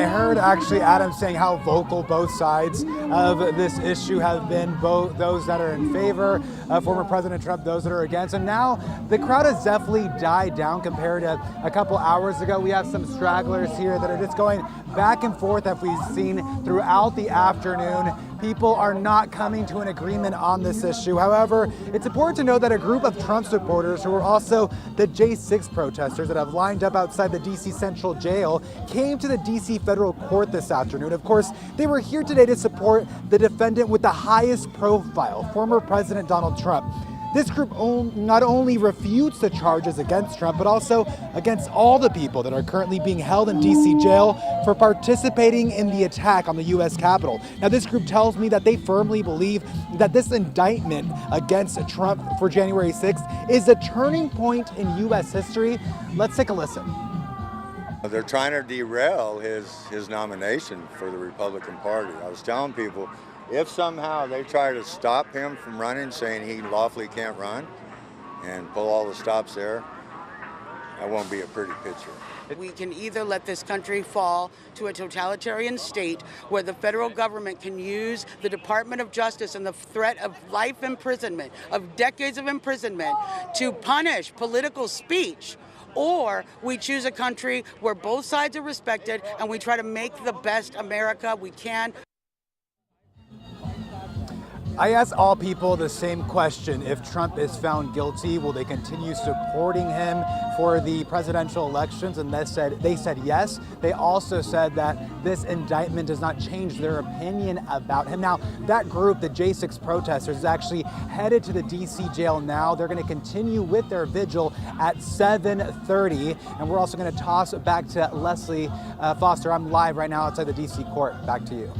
I heard actually Adam saying how vocal both sides of this issue have been, both those that are in favor of former President Trump, those that are against. And now the crowd has definitely died down compared to a couple hours ago. We have some stragglers here that are just going back and forth, as we've seen throughout the afternoon. People are not coming to an agreement on this issue. However, it's important to know that a group of Trump supporters, who are also the J6 protesters that have lined up outside the DC Central Jail, came to the DC Federal Court this afternoon. Of course, they were here today to support the defendant with the highest profile, former President Donald Trump. This group not only refutes the charges against Trump, but also against all the people that are currently being held in DC jail for participating in the attack on the U.S. Capitol. Now, this group tells me that they firmly believe that this indictment against Trump for January 6th is a turning point in U.S. history. Let's take a listen. They're trying to derail his nomination for the Republican Party. I was telling people, if somehow they try to stop him from running, saying he lawfully can't run, and pull all the stops there, that won't be a pretty picture. We can either let this country fall to a totalitarian state where the federal government can use the Department of Justice and the threat of life imprisonment, of decades of imprisonment, to punish political speech, or we choose a country where both sides are respected and we try to make the best America we can. I asked all people the same question. If Trump is found guilty, will they continue supporting him for the presidential elections? And they said yes. They also said that this indictment does not change their opinion about him. Now, that group, the J6 protesters, is actually headed to the DC jail now. They're going to continue with their vigil at 7:30. And we're also going to toss it back to Leslie Foster. I'm live right now outside the DC court. Back to you.